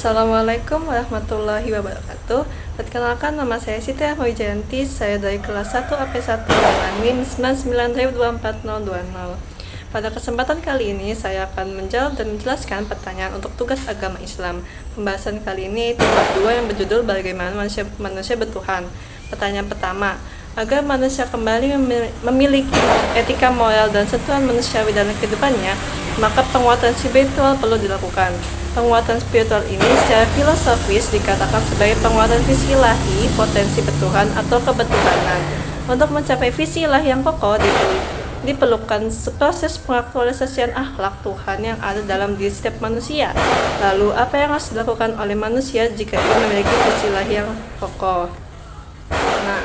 Assalamualaikum warahmatullahi wabarakatuh. Perkenalkan, nama saya Siti Wijayanti. Saya dari kelas 1 AP1 dengan NIM 99.24020. Pada kesempatan kali ini saya akan menjawab dan menjelaskan pertanyaan untuk tugas agama Islam. Pembahasan kali ini tingkat 2 yang berjudul Bagaimana manusia bertuhan. Pertanyaan pertama, agar manusia kembali memiliki etika moral dan sentuhan manusiawi dalam kehidupannya, maka penguatan spiritual perlu dilakukan. Penguatan spiritual ini secara filosofis dikatakan sebagai penguatan visi ilahi, potensi bertuhan atau kebertuhanan. Untuk mencapai visi ilahi yang kokoh diperlukan proses pengaktualisasian akhlak Tuhan yang ada dalam diri setiap manusia. Lalu, apa yang harus dilakukan oleh manusia jika ia memiliki visi ilahi yang kokoh? Nah,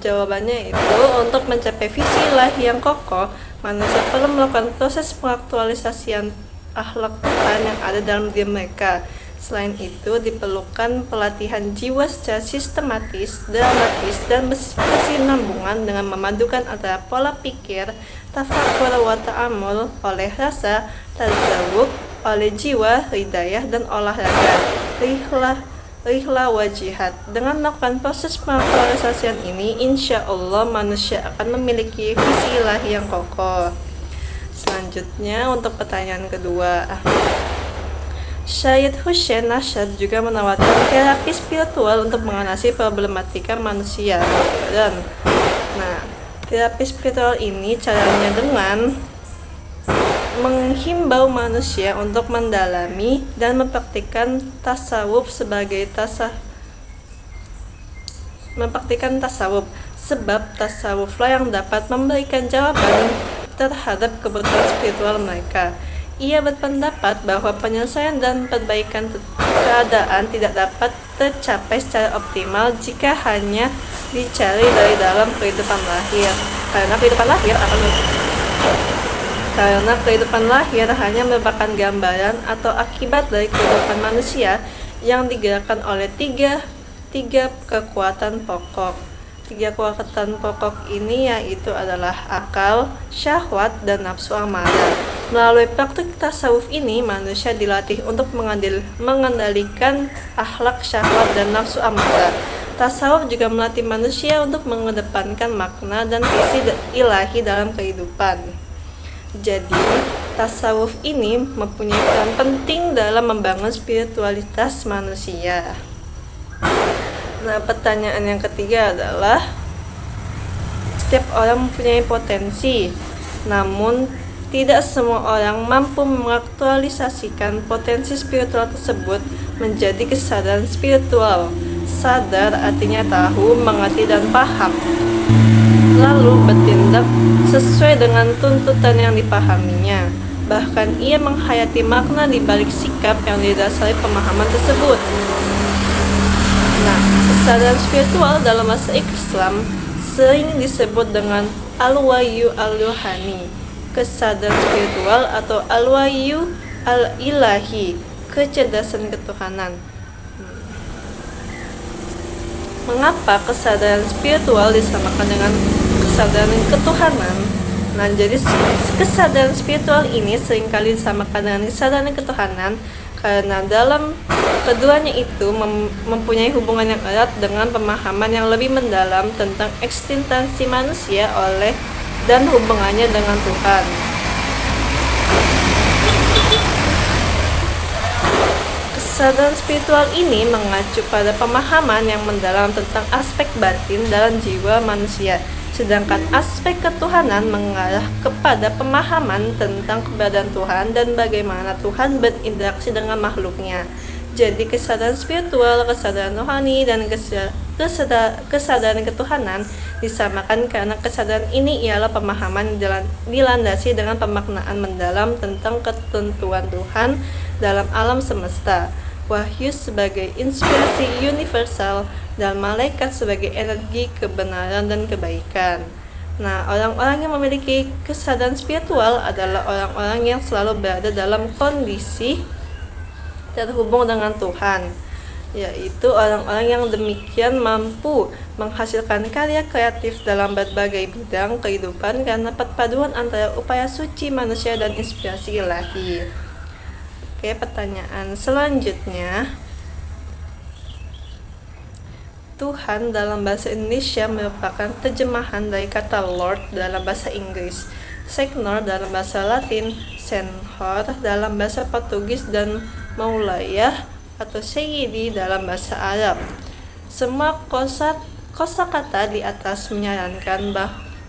jawabannya itu, untuk mencapai visi ilahi yang kokoh, manusia perlu melakukan proses pengaktualisasian akhlak Tuhan yang ada dalam diri mereka. Selain itu, diperlukan pelatihan jiwa secara sistematis, dramatis, dan berkesinambungan dengan memadukan antara pola pikir, tafakkur wa ta'amul oleh rasa, tazawwuk oleh jiwa, hidayah, dan olahraga, rihla wa jihad. Dengan melakukan proses pengaktualisasian ini, insya Allah manusia akan memiliki visi ilahi yang kokoh. Selanjutnya, untuk pertanyaan kedua, Syed Hussein Nasr juga menawarkan terapi spiritual untuk mengatasi problematika manusia modern. Nah, terapi spiritual ini caranya dengan menghimbau manusia untuk mendalami dan mempraktikkan tasawuf sebab tasawuflah yang dapat memberikan jawaban terhadap kebutuhan spiritual mereka. Ia berpendapat bahwa penyelesaian dan perbaikan keadaan tidak dapat tercapai secara optimal jika hanya dicari dari dalam kehidupan lahir, karena kehidupan lahir hanya merupakan gambaran atau akibat dari kehidupan manusia yang digerakkan oleh tiga kekuatan pokok. Tiga kekuatan pokok ini yaitu adalah akal, syahwat, dan nafsu amarah. Melalui praktik tasawuf ini, manusia dilatih untuk mengendalikan akhlak, syahwat, dan nafsu amarah. Tasawuf juga melatih manusia untuk mengedepankan makna dan visi ilahi dalam kehidupan. Jadi, tasawuf ini mempunyai peran penting dalam membangun spiritualitas manusia. Nah, pertanyaan yang ketiga adalah, setiap orang mempunyai potensi, namun tidak semua orang mampu mengaktualisasikan potensi spiritual tersebut menjadi kesadaran spiritual. Sadar artinya tahu, mengerti, dan paham, lalu bertindak sesuai dengan tuntutan yang dipahaminya. Bahkan ia menghayati makna di balik sikap yang didasari pemahaman tersebut. Nah, kesadaran spiritual dalam bahasa Islam sering disebut dengan al-wahyu al-ruhani, kesadaran spiritual, atau al-wahyu al-ilahi, kecerdasan ketuhanan. Mengapa kesadaran spiritual disamakan dengan kesadaran ketuhanan? Nah, jadi kesadaran spiritual ini seringkali disamakan dengan kesadaran ketuhanan karena dalam keduanya itu mempunyai hubungan yang erat dengan pemahaman yang lebih mendalam tentang eksistensi manusia dan hubungannya dengan Tuhan. Kesadaran spiritual ini mengacu pada pemahaman yang mendalam tentang aspek batin dalam jiwa manusia, sedangkan aspek ketuhanan mengarah kepada pemahaman tentang keberadaan Tuhan dan bagaimana Tuhan berinteraksi dengan makhluknya. Jadi kesadaran spiritual, kesadaran rohani, dan kesadaran ketuhanan disamakan karena kesadaran ini ialah pemahaman dilandasi dengan pemaknaan mendalam tentang ketentuan Tuhan dalam alam semesta, wahyu sebagai inspirasi universal, dan malaikat sebagai energi kebenaran dan kebaikan. Nah, orang-orang yang memiliki kesadaran spiritual adalah orang-orang yang selalu berada dalam kondisi terhubung dengan Tuhan, yaitu orang-orang yang demikian mampu menghasilkan karya kreatif dalam berbagai bidang kehidupan karena perpaduan antara upaya suci manusia dan inspirasi ilahi. Oke, pertanyaan selanjutnya. Tuhan dalam bahasa Indonesia merupakan terjemahan dari kata Lord dalam bahasa Inggris, Señor dalam bahasa Latin, Senhor dalam bahasa Portugis, dan Maulayah atau Sayyidi dalam bahasa Arab. Semua kosakata di atas menyarankan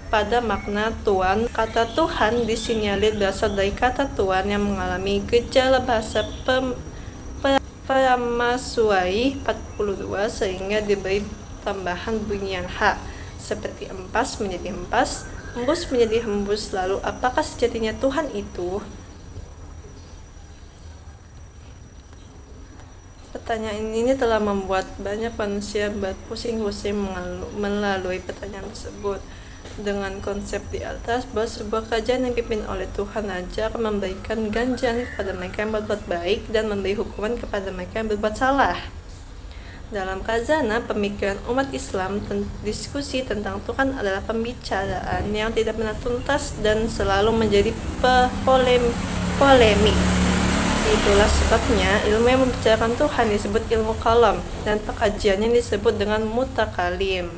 pada makna Tuhan. Kata Tuhan disinyalir berasal dari kata Tuhan yang mengalami gejala bahasa Paramasuai 42 sehingga diberi tambahan bunyi yang H, seperti empas menjadi empas, hembus menjadi hembus. Lalu apakah sejatinya Tuhan itu? Pertanyaan ini telah membuat banyak manusia berpusing-pusing melalui pertanyaan tersebut. Dengan konsep di atas bahwa sebuah kerajaan yang dipimpin oleh Tuhan Raja akan memberikan ganjaran kepada mereka yang berbuat baik dan memberi hukuman kepada mereka yang berbuat salah. Dalam Khazanah pemikiran umat Islam, diskusi tentang Tuhan adalah pembicaraan yang tidak pernah tuntas dan selalu menjadi polemik. Itulah sebabnya ilmu yang membicarakan Tuhan disebut ilmu kalam dan pekajiannya disebut dengan mutakalim.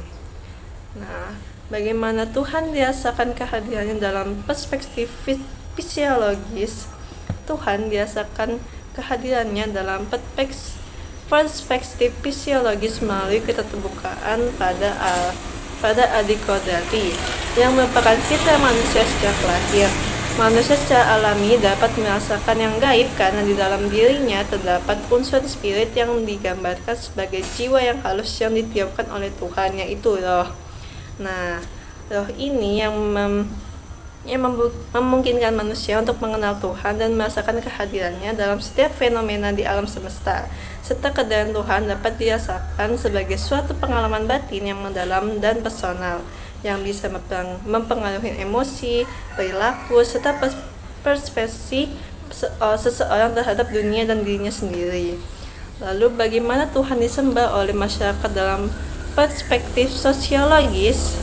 Nah, bagaimana Tuhan dirasakan kehadirannya dalam perspektif fisiologis? Tuhan dirasakan kehadirannya dalam perspektif fisiologis melalui keterbukaan pada adikodrati yang merupakan fitrah manusia sejak lahir. Manusia secara alami dapat merasakan yang gaib karena di dalam dirinya terdapat unsur spirit yang digambarkan sebagai jiwa yang halus yang ditiupkan oleh Tuhan, yaitu roh. Nah, roh ini yang memungkinkan manusia untuk mengenal Tuhan dan merasakan kehadirannya dalam setiap fenomena di alam semesta, serta kehadiran Tuhan dapat dirasakan sebagai suatu pengalaman batin yang mendalam dan personal, yang bisa mempengaruhi emosi, perilaku, serta persepsi seseorang terhadap dunia dan dirinya sendiri. Lalu bagaimana Tuhan disembah oleh masyarakat dalam perspektif sosiologis?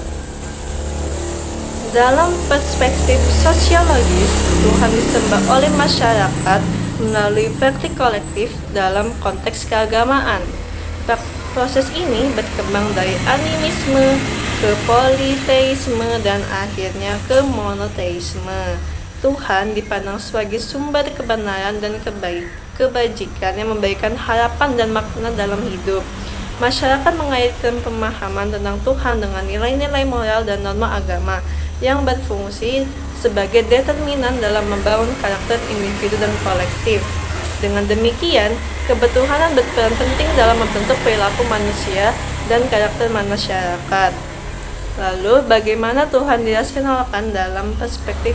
Dalam perspektif sosiologis, Tuhan disembah oleh masyarakat melalui praktik kolektif dalam konteks keagamaan. Proses ini berkembang dari animisme ke politeisme dan akhirnya ke monoteisme. Tuhan dipandang sebagai sumber kebenaran dan kebajikan yang memberikan harapan dan makna dalam hidup. Masyarakat mengaitkan pemahaman tentang Tuhan dengan nilai-nilai moral dan norma agama yang berfungsi sebagai determinan dalam membangun karakter individu dan kolektif. Dengan demikian, kebetuhanan berperan penting dalam membentuk perilaku manusia dan karakter masyarakat. Lalu, bagaimana Tuhan dirasionalkan dalam perspektif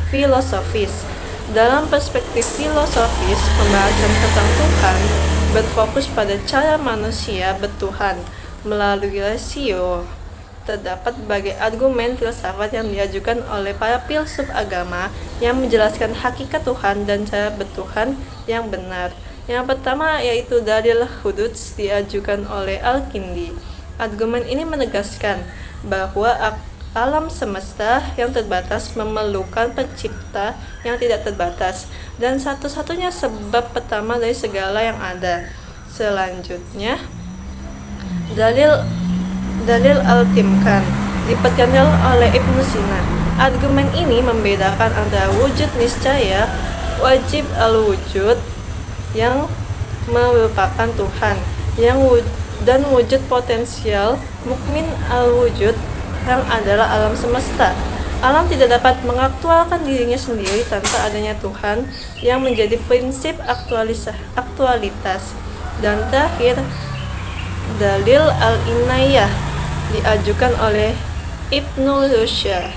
filosofis? Dalam perspektif filosofis, pembahasan tentang Tuhan berfokus pada cara manusia bertuhan melalui rasio. Terdapat berbagai argumen filsafat yang diajukan oleh para filsuf agama yang menjelaskan hakikat Tuhan dan cara bertuhan yang benar. Yang pertama yaitu dalil hududs diajukan oleh Al-Kindi. Argumen ini menegaskan bahwa alam semesta yang terbatas memerlukan pencipta yang tidak terbatas dan satu-satunya sebab pertama dari segala yang ada. Selanjutnya, dalil Al-Timkan diperkenal oleh Ibnu Sina. Argumen ini membedakan antara wujud niscaya, wajib al-wujud yang merupakan Tuhan, dan wujud potensial, mukmin al-wujud yang adalah alam semesta. Alam tidak dapat mengaktualkan dirinya sendiri tanpa adanya Tuhan yang menjadi prinsip aktualitas. Dan terakhir, dalil al-inayah diajukan oleh Ibnu Rushd.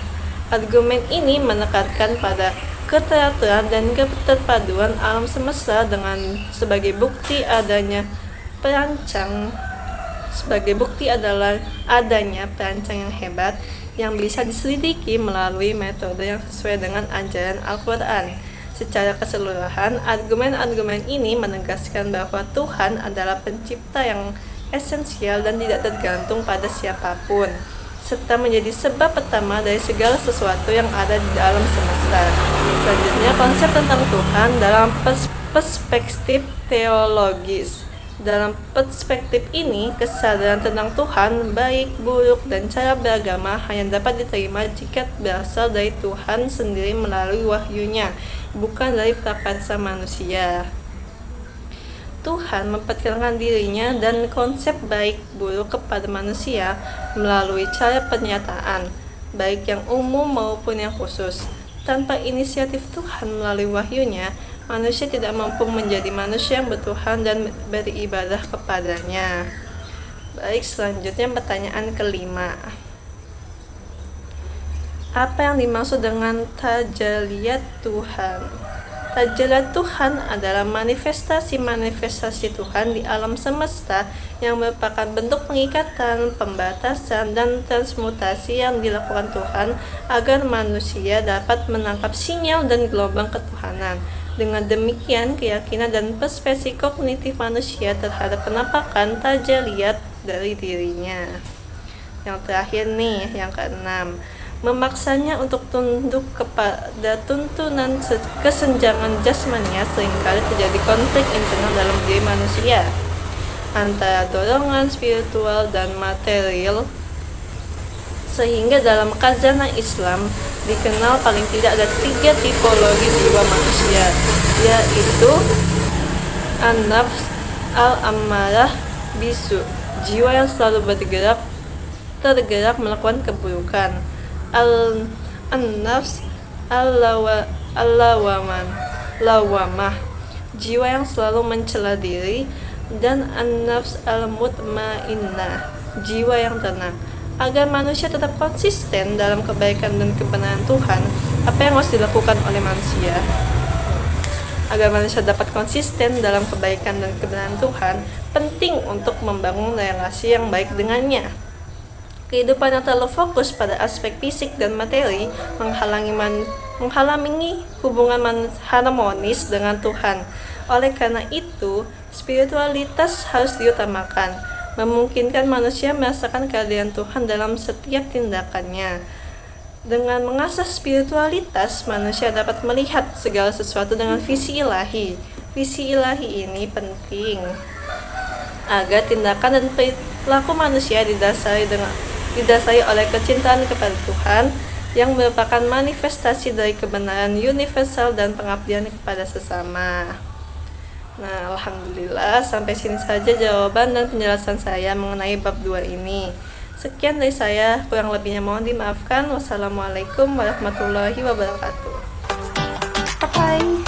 Argumen ini menekankan pada keteraturan dan keterpaduan alam semesta sebagai bukti adanya perancang yang hebat yang bisa diselidiki melalui metode yang sesuai dengan ajaran Al-Quran. Secara keseluruhan, argumen-argumen ini menegaskan bahwa Tuhan adalah pencipta yang esensial dan tidak tergantung pada siapapun. serta menjadi sebab pertama dari segala sesuatu yang ada di alam semesta. Selanjutnya, konsep tentang Tuhan dalam perspektif teologis. Dalam perspektif ini, kesadaran tentang Tuhan, baik, buruk, dan cara beragama hanya dapat diterima jika berasal dari Tuhan sendiri melalui wahyunya, bukan dari prakarsa manusia. Tuhan memperkenalkan dirinya dan konsep baik buruk kepada manusia melalui cara pernyataan, baik yang umum maupun yang khusus. Tanpa inisiatif Tuhan melalui wahyunya, manusia tidak mampu menjadi manusia yang bertuhan dan beribadah kepadanya. Baik, selanjutnya pertanyaan kelima. Apa yang dimaksud dengan tajaliyat Tuhan? Tajaliyat Tuhan adalah manifestasi-manifestasi Tuhan di alam semesta yang merupakan bentuk pengikatan, pembatasan, dan transmutasi yang dilakukan Tuhan agar manusia dapat menangkap sinyal dan gelombang ketuhanan. Dengan demikian, keyakinan dan perspektif kognitif manusia terhadap penampakan tajaliyat dari dirinya. Yang terakhir nih, yang keenam, memaksanya untuk tunduk kepada tuntunan kesenjangan jasmania seringkali terjadi konflik internal dalam diri manusia antara dorongan spiritual dan material, sehingga dalam khazanah Islam dikenal paling tidak ada 3 tipologi jiwa manusia, yaitu an-nafs al-ammarah bisu, jiwa yang selalu tergerak melakukan keburukan, an-nafs al-lawamah, jiwa yang selalu mencela diri, dan an-nafs al-mutmainnah, jiwa yang tenang. Agar manusia tetap konsisten dalam kebaikan dan kebenaran Tuhan, apa yang harus dilakukan oleh manusia? Agar manusia dapat konsisten dalam kebaikan dan kebenaran Tuhan, penting untuk membangun relasi yang baik dengannya. Kehidupan yang terlalu fokus pada aspek fisik dan materi menghalangi hubungan harmonis dengan Tuhan. Oleh karena itu, spiritualitas harus diutamakan, memungkinkan manusia merasakan kehadiran Tuhan dalam setiap tindakannya. Dengan mengasah spiritualitas, manusia dapat melihat segala sesuatu dengan visi ilahi. Visi ilahi ini penting agar tindakan dan perilaku manusia didasari oleh kecintaan kepada Tuhan yang merupakan manifestasi dari kebenaran universal dan pengabdian kepada sesama. Nah, alhamdulillah sampai sini saja jawaban dan penjelasan saya mengenai bab 2 ini. Sekian dari saya, kurang lebihnya mohon dimaafkan. Wassalamualaikum warahmatullahi wabarakatuh. Bye.